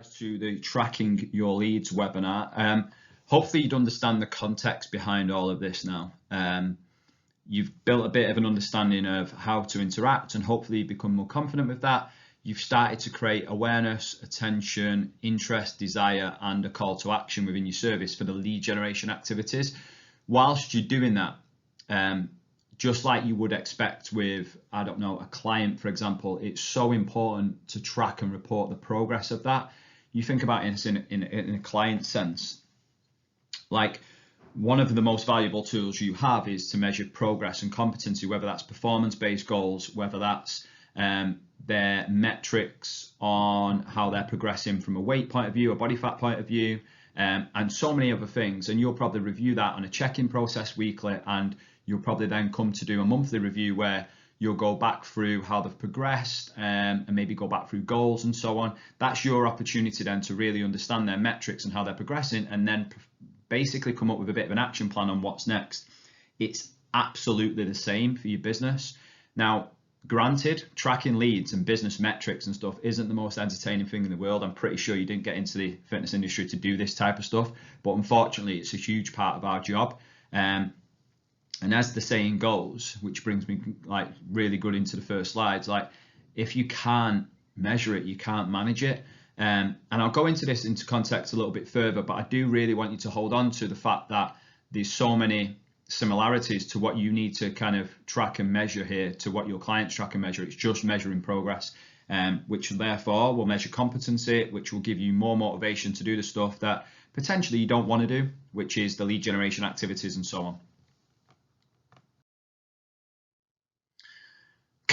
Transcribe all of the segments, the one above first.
To the Tracking Your Leads webinar. Hopefully you'd understand the context behind all of this now. You've built a bit of an understanding of how to interact and hopefully you become more confident with that. You've started to create awareness, attention, interest, desire, and a call to action within your service for the lead generation activities. Whilst you're doing that, just like you would expect with, I don't know, a client, for example, it's so important to track and report the progress of that. You think about it in a client sense, like one of the most valuable tools you have is to measure progress and competency, whether that's performance-based goals, whether that's their metrics on how they're progressing from a weight point of view, a body fat point of view, and so many other things. And you'll probably review that on a check-in process weekly, and you'll probably then come to do a monthly review where you'll go back through how they've progressed and maybe go back through goals and so on. That's your opportunity then to really understand their metrics and how they're progressing, and then basically come up with a bit of an action plan on what's next. It's absolutely the same for your business. Now, granted, tracking leads and business metrics and stuff isn't the most entertaining thing in the world. I'm pretty sure you didn't get into the fitness industry to do this type of stuff, but unfortunately it's a huge part of our job. And as the saying goes, which brings me like really good into the first slides, like if you can't measure it, you can't manage it. And I'll go into this into context a little bit further, but I do really want you to hold on to the fact that there's so many similarities to what you need to kind of track and measure here to what your clients track and measure. It's just measuring progress, which therefore will measure competency, which will give you more motivation to do the stuff that potentially you don't want to do, which is the lead generation activities and so on.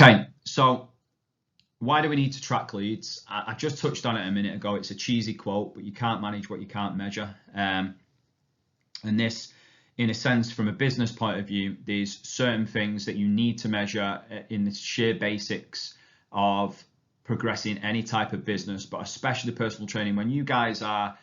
Okay, so why do we need to track leads? I just touched on it a minute ago. It's a cheesy quote, but you can't manage what you can't measure. And this, in a sense, from a business point of view, there's certain things that you need to measure in the sheer basics of progressing any type of business, but especially personal training. When you guys are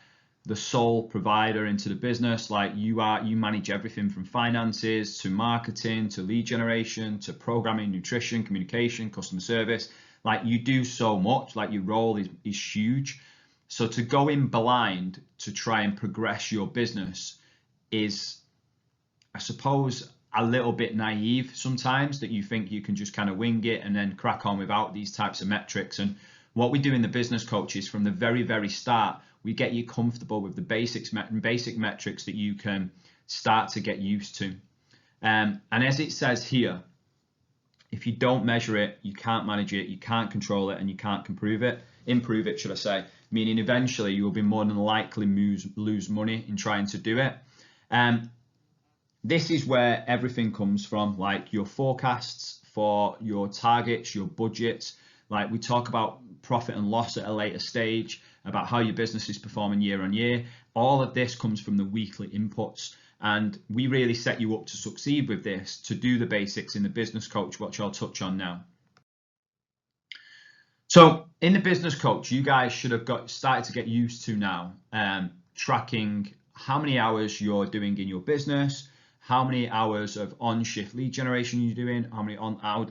the sole provider into the business, like you manage everything from finances to marketing to lead generation to programming, nutrition, communication, customer service. Like you do so much, like your role is huge. So to go in blind to try and progress your business is, I suppose, a little bit naive sometimes, that you think you can just kind of wing it and then crack on without these types of metrics. And what we do in the business coaches from the very, very start, we get you comfortable with the basic metrics that you can start to get used to. And as it says here, if you don't measure it, you can't manage it, you can't control it, and you can't improve it, should I say, meaning eventually you will be more than likely lose money in trying to do it. This is where everything comes from, like your forecasts for your targets, your budgets. Like we talk about profit and loss at a later stage, about how your business is performing year on year. All of this comes from the weekly inputs. And we really set you up to succeed with this, to do the basics in the business coach, which I'll touch on now. So in the business coach, you guys should have started to get used to now tracking how many hours you're doing in your business, how many hours of on-shift lead generation you're doing, how many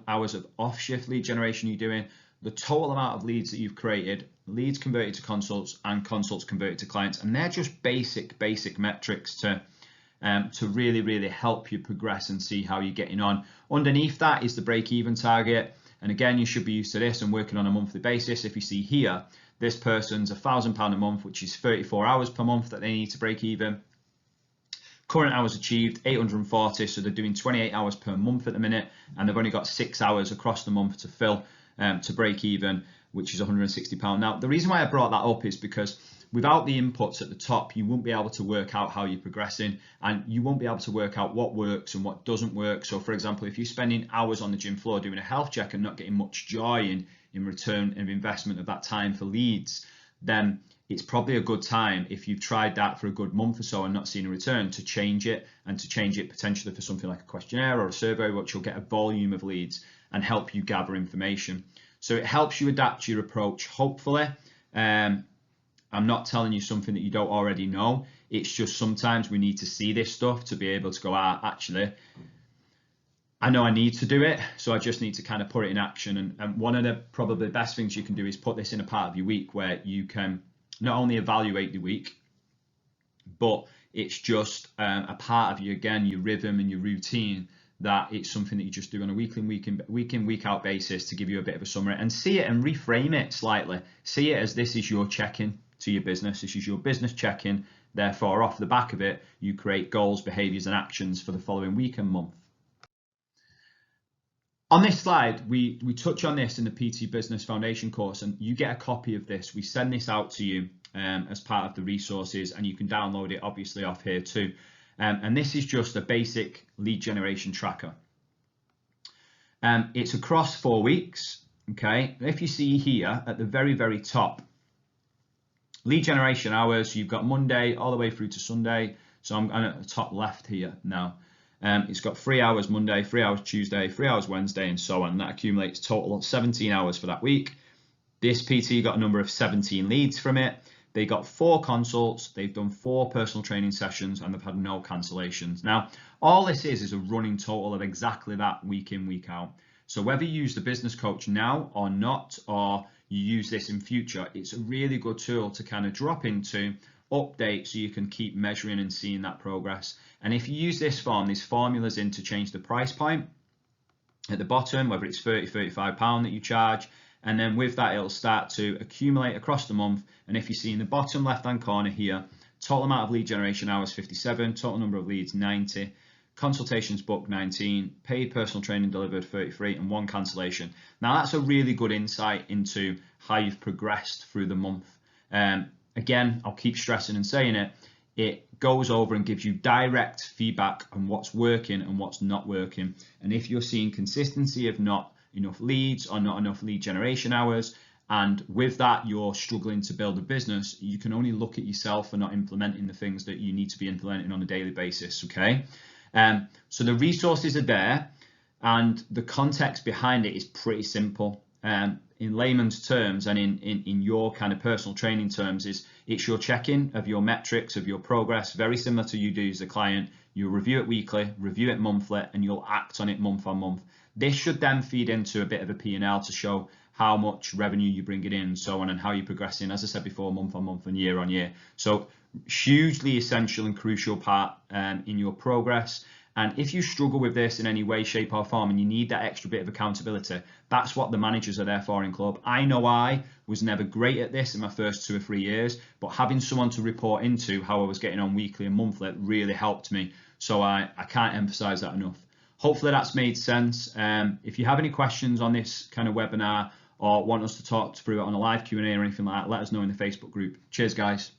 hours of off-shift lead generation you're doing, the total amount of leads that you've created, leads converted to consults, and consults converted to clients. And they're just basic metrics to really, really help you progress and see how you're getting on. Underneath that is the break-even target. And again, you should be used to this and working on a monthly basis. If you see here, this person's £1,000 a month, which is 34 hours per month that they need to break even. Current hours achieved 840, so they're doing 28 hours per month at the minute, and they've only got 6 hours across the month to fill to break even, which is £160. Now, the reason why I brought that up is because without the inputs at the top, you won't be able to work out how you're progressing, and you won't be able to work out what works and what doesn't work. So for example, if you're spending hours on the gym floor doing a health check and not getting much joy in return of investment of that time for leads, then it's probably a good time, if you've tried that for a good month or so and not seen a return, to change it, and to change it potentially for something like a questionnaire or a survey, which will get a volume of leads and help you gather information. So it helps you adapt your approach, hopefully. I'm not telling you something that you don't already know. It's just sometimes we need to see this stuff to be able to go, actually, I know I need to do it, so I just need to kind of put it in action. And one of the probably best things you can do is put this in a part of your week where you can not only evaluate the week, but it's just a part of you, again, your rhythm and your routine, that it's something that you just do on a week in, week out basis to give you a bit of a summary, and see it and reframe it slightly. See it as this is your check-in to your business. This is your business check-in. Therefore, off the back of it, you create goals, behaviors, and actions for the following week and month. On this slide, we touch on this in the PT Business Foundation course, and you get a copy of this. We send this out to you as part of the resources, and you can download it obviously off here too. And this is just a basic lead generation tracker. It's across 4 weeks. Okay, if you see here at the very, very top, lead generation hours, you've got Monday all the way through to Sunday. So I'm at the top left here now. It's got 3 hours Monday, 3 hours Tuesday, 3 hours Wednesday, and so on. That accumulates total of 17 hours for that week. This PT got a number of 17 leads from it. They got 4 consults, they've done 4 personal training sessions, and they've had no cancellations. Now, all this is a running total of exactly that week in, week out. So whether you use the business coach now or not, or you use this in future, it's a really good tool to kind of drop into, update, so you can keep measuring and seeing that progress. And if you use this form, these formulas in to change the price point at the bottom, whether it's £30, £35 that you charge, and then with that it'll start to accumulate across the month. And if you see in the bottom left hand corner here, total amount of lead generation hours 57, total number of leads 90, consultations booked 19, paid personal training delivered 33, and 1 cancellation. Now that's a really good insight into how you've progressed through the month. Again, I'll keep stressing and saying it, it goes over and gives you direct feedback on what's working and what's not working. And if you're seeing consistency of not enough leads or not enough lead generation hours, and with that you're struggling to build a business, you can only look at yourself for not implementing the things that you need to be implementing on a daily basis. Okay, so the resources are there, and the context behind it is pretty simple. In layman's terms, and in your kind of personal training terms, it's your check-in of your metrics, of your progress, very similar to you do as a client. You'll review it weekly, review it monthly, and you'll act on it month on month. This should then feed into a bit of a P&L to show how much revenue you're bringing in, so on, and how you're progressing, as I said before, month on month and year on year. So hugely essential and crucial part in your progress. And if you struggle with this in any way, shape or form, and you need that extra bit of accountability, that's what the managers are there for in club. I know I was never great at this in my first 2 or 3 years, but having someone to report into how I was getting on weekly and monthly really helped me. So I can't emphasize that enough. Hopefully that's made sense. If you have any questions on this kind of webinar or want us to talk through it on a live Q&A or anything like that, let us know in the Facebook group. Cheers, guys.